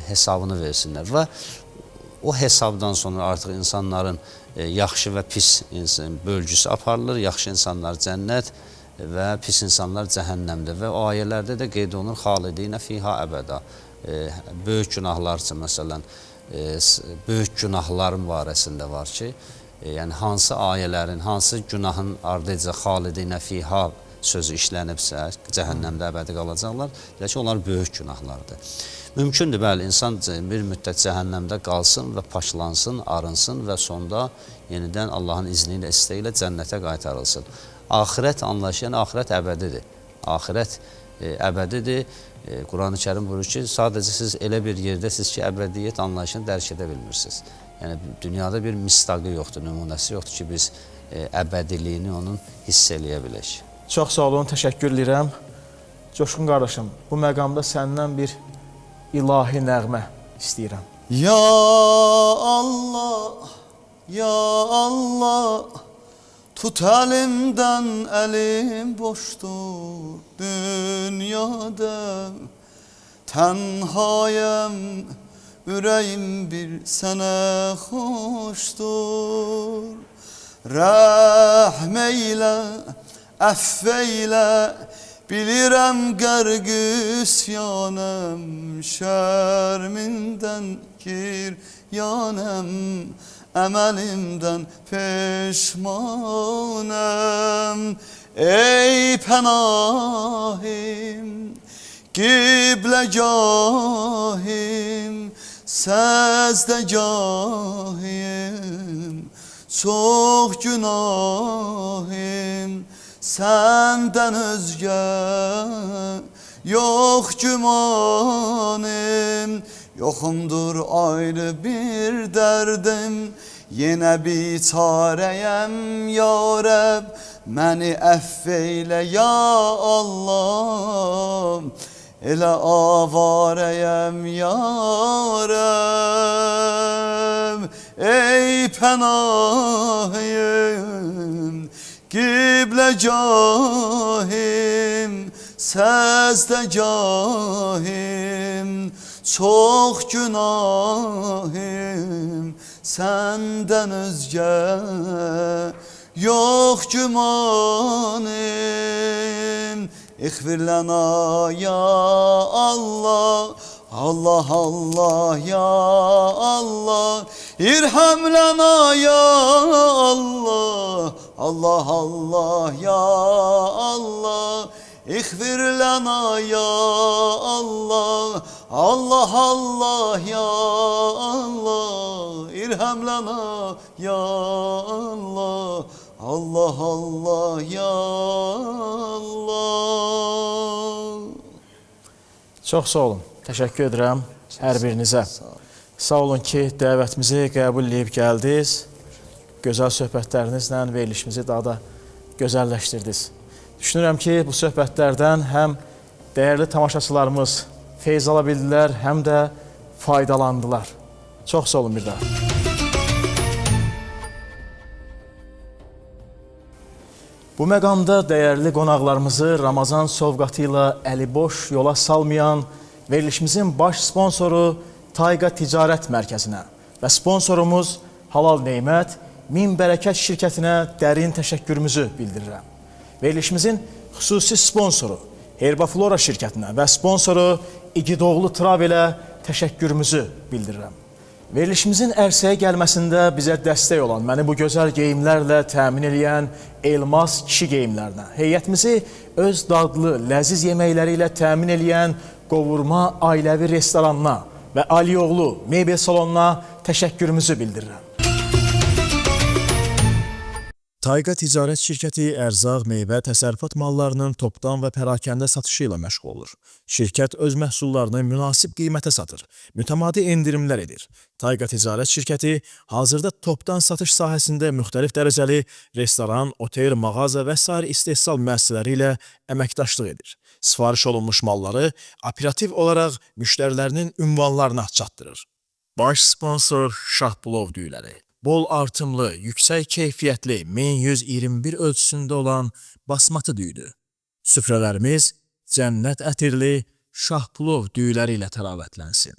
hesabını versinlər. Və o hesabdan sonra artıq insanların yaxşı və pis bölgüsü aparılır. Yaxşı insanlar cənnət və pis insanlar cəhənnəmdə və o ayələrdə də qeyd olunur xalidinə fiha əbəda. Böyük günahlar üçün, məsələn, böyük günahların barəsində var ki, yəni hansı ayələrin, hansı günahın ardıca xalidinə fiha sözü işlənibsə, cəhənnəmdə əbədi qalacaqlar, deyək ki, onlar böyük günahlardır. Mümkündür, bəli, insan bir müddət cəhənnəmdə qalsın və paşlansın, arınsın və sonda yenidən Allahın izni ilə, istəyi ilə cənnətə qaytarılsın. Axirət anlayışı, yəni axirət əbədidir. Axirət əbədidir. Quran-ı Kərim buyurur ki, sadəcə siz elə bir yerdəsiz ki, əbədiyyət anlayışını dərk edə bilmirsiniz. Yəni, dünyada bir misdaqı yoxdur, nümunəsi yoxdur ki, biz əbədiliyini onun hiss eləyə bilək. Çox sağ olun, təşəkkür edirəm. Coşqun qardaşım, bu məqamda səndən bir ilahi nəğmə istəyirəm. Ya Allah, ya Allah, tut əlimdən, əlim boşdur dünyada. Tənhayəm, ürəyim bir sənə xoşdur. Rəhm eylə, əff eylə, bilirəm qərq üsyanəm, şərmindən giryanəm, əməlimdən peşmanəm. Ey pənahim, qibləgahim, səzdəgahim, çox günahim səndən özgə yox gümanım, yoxumdur ayrı bir dərdim, yenə biçarəyəm ya Rəbb, məni əff eylə ya Allah, elə avarəyəm ya Rəbb. Ey pənahim, qibləgahim, səzdəgahim, çox günahim, səndən özgə yox gümanım. İğfir lana ya Allah, Allah Allah ya Allah, İrham lana ya Allah, Allah Allah ya Allah, İğfir lana ya Allah, Allah Allah ya Allah, İrham lana ya Allah, Allah Allah ya Allah. Çox sağ olun. Təşəkkür edirəm hər birinizə. Sağ olun ki, dəvətimizi qəbul edib gəldiniz. Gözəl söhbətlərinizlə verilişimizi daha da gözəlləşdirdiniz. Düşünürəm ki, bu söhbətlərdən həm dəyərli tamaşaçılarımız feyz ala bildilər, həm də faydalandılar. Çox sağ olun bir daha. Bu məqamda dəyərli qonaqlarımızı Ramazan sovqatı ilə əliboş yola salmayan verilişimizin baş sponsoru Tayqa Ticarət Mərkəzinə və sponsorumuz Halal Neymət, Min Bərəkət şirkətinə dərin təşəkkürümüzü bildirirəm. Verilişimizin xüsusi sponsoru Herbaflora şirkətinə və sponsoru İgidoğlu Travelə təşəkkürümüzü bildirirəm. Verilişimizin ərsəyə gəlməsində bizə dəstək olan, məni bu gözəl geyimlərlə təmin edən Elmas kişi geyimlərinə, heyətimizi öz dadlı, ləziz yeməkləri ilə təmin edən Qovurma ailəvi restoranına və Aliyoğlu mebel salonuna təşəkkürümüzü bildirirəm. Tayqa Ticarət Şirkəti ərzaq, meyvə, təsərrüfat mallarının topdan və pərakəndə satışı ilə məşğul olur. Şirkət öz məhsullarını münasib qiymətə satır, mütəmadi endirimlər edir. Tayqa Ticarət Şirkəti hazırda topdan satış sahəsində müxtəlif dərəcəli restoran, otel, mağaza və sair istehsal müəssisələri ilə əməkdaşlıq edir. Sifariş olunmuş malları operativ olaraq müştərilərinin ünvanlarına çatdırır. Baş sponsor Şahbulov düyüləri. Bol artımlı, yüksək keyfiyyətli 1121 ölçüsündə olan basmatı düyüdür. Süfrələrimiz cənnət ətirli Şahbulov düyüləri ilə təravətlənsin.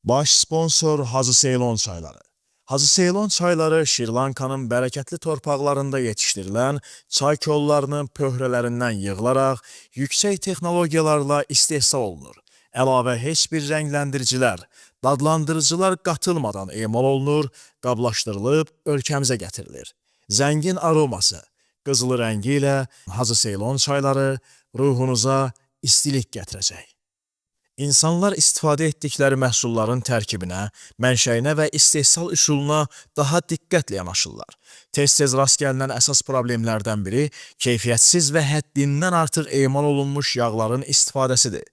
Baş sponsor Hacı Seylon çayları. Hacı Seylon çayları Şirlankanın bərəkətli torpaqlarında yetişdirilən çay kollarının pöhrələrindən yığılaraq yüksək texnologiyalarla istehsal olunur. Əlavə heç bir rəngləndiricilər, dadlandırıcılar qatılmadan emal olunur, qablaşdırılıb ölkəmizə gətirilir. Zəngin aroması, qızılı rəngi ilə Hacı Seylon çayları ruhunuza istilik gətirəcək. İnsanlar istifadə etdikləri məhsulların tərkibinə, mənşəyinə və istehsal üsuluna daha diqqətlə yanaşırlar. Tez-tez rast gəlinən əsas problemlərdən biri keyfiyyətsiz və həddindən artıq emal olunmuş yağların istifadəsidir.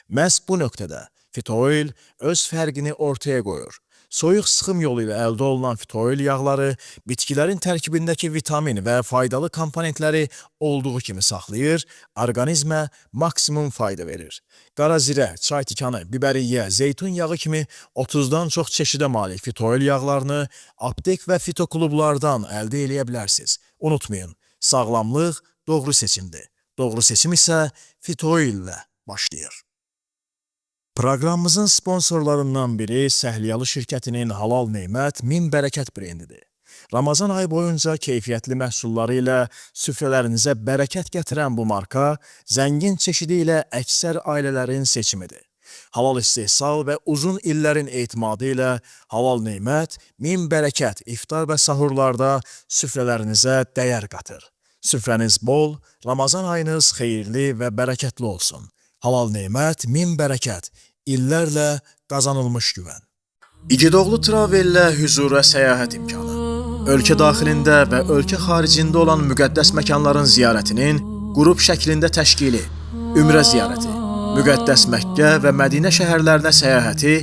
Məhz bu nöqtədə Fitooil öz fərqini ortaya qoyur. Soyuq sıxım yolu ilə əldə olunan fitooil yağları bitkilərin tərkibindəki vitamin və faydalı komponentləri olduğu kimi saxlayır, orqanizmə maksimum fayda verir. Qara zirə, çay tikanı, biberiyyə, zeytun yağı kimi 30-dan çox çeşidə malik fitooil yağlarını aptek və fitoklublardan əldə edə bilərsiniz. Unutmayın, sağlamlıq doğru seçimdir. Doğru seçim isə fitooil ilə başlayır. Proqramımızın sponsorlarından biri Səhliyalı şirkətinin Halal Neymət Min Bərəkət brendidir. Ramazan ayı boyunca keyfiyyətli məhsulları ilə süfrələrinizə bərəkət gətirən bu marka zəngin çeşidi ilə əksər ailələrin seçimidir. Halal istehsal və uzun illərin etimadı ilə Halal Neymət Min Bərəkət iftar və sahurlarda süfrələrinizə dəyər qatır. Süfrəniz bol, Ramazan ayınız xeyirli və bərəkətli olsun. Halal Neymət, Min Bərəkət, illərlə qazanılmış güvən. İgidoğlu Travellə hüzura səyahət imkanı. ölkə daxilində və ölkə xaricində olan müqəddəs məkanların ziyarətinin qrup şəklində təşkili, ümrə ziyarəti, müqəddəs Məkkə və Mədinə şəhərlərinə səyahəti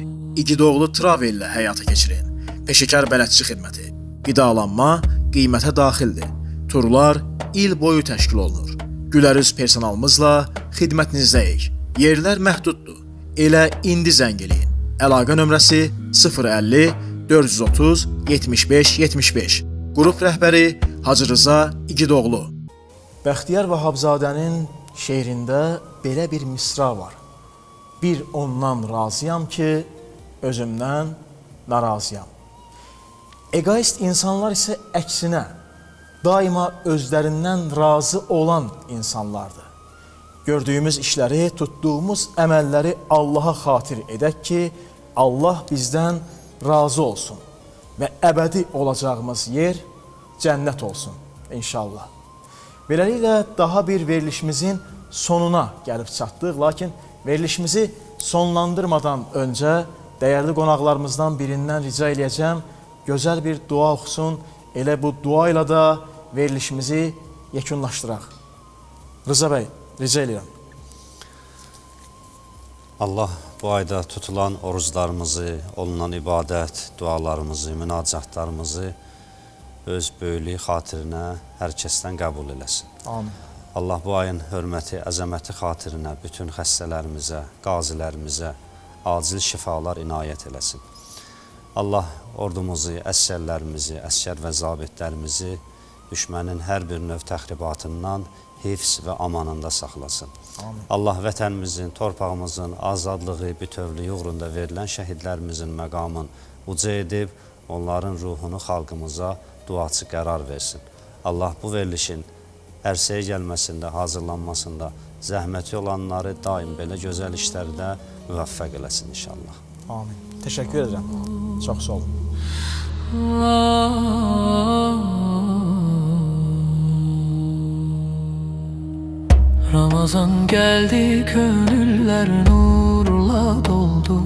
İgidoğlu Travel ilə həyata keçirin. Peşəkar bələdçi xidməti, qidalanma qiymətə daxildir. Turlar il boyu təşkil olunur. Gülərüz personalımızla xidmətinizdəyik. Yerlər məhduddur. Elə indi zəng eləyin. Əlaqə nömrəsi 050 430 75 75. Qrup rəhbəri Hacı Rıza İgidoğlu. Bəxtiyar Vahabzadənin şeirində belə bir misra var. Bir ondan razıyam ki, özümdən narazıyam. Egoist insanlar isə əksinə, daima özlərindən razı olan insanlardır. Gördüyümüz işləri, tutduğumuz əməlləri Allaha xatir edək ki, Allah bizdən razı olsun və əbədi olacağımız yer cənnət olsun inşallah. Beləliklə daha bir verilişimizin sonuna gəlib çatdıq, lakin verilişimizi sonlandırmadan öncə dəyərli qonaqlarımızdan birindən rica eləyəcəm, gözəl bir dua oxusun, elə bu dua ilə də verilişimizi yekunlaşdıraq. Rıza bəy, rica edirəm. Allah bu ayda tutulan oruclarımızı, olunan ibadət, dualarımızı, münacatlarımızı öz böyüklüyü xatirinə hər kəsdən qəbul eləsin. Amin. Allah bu ayın hörməti, əzəməti xatirinə bütün xəstələrimizə, qazilərimizə acil şifalar inayət eləsin. Allah ordumuzu, əskərlərimizi, əskər və zabitlərimizi düşmənin hər bir növ təxribatından hifz və amanında saxlasın. Amin. Allah vətənimizin, torpağımızın azadlığı, bütövlüyü uğrunda verilən şəhidlərimizin məqamını uca edib, onların ruhunu xalqımıza duaçı qərar versin. Allah bu verilişin ərsəyə gəlməsində, hazırlanmasında zəhməti olanları daim belə gözəl işlərdə müvəffəq eləsin inşallah. Amin. Təşəkkür edirəm. Çox sağ olun. Ramazan geldi, gönüller nurla doldu.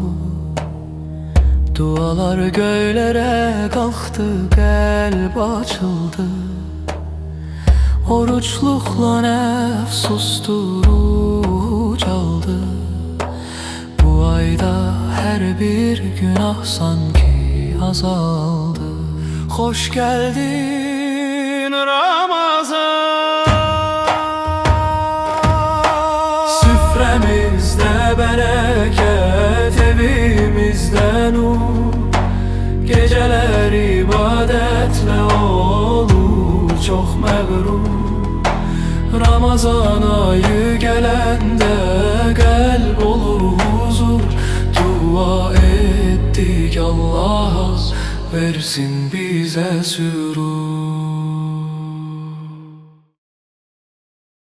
Dualar göylere kalktı, kalp açıldı. Oruçlukla nefs sustu, ruh çaldı. Bu ayda her bir günah sanki azaldı. Hoş geldin Ramazan, süfremizde bereket, evimizde nur. Geceler ibadetle olur çok məğrur. Ramazan ayı gelende kalp olur huzur. Dua ettik Allah'a versin bize sürur.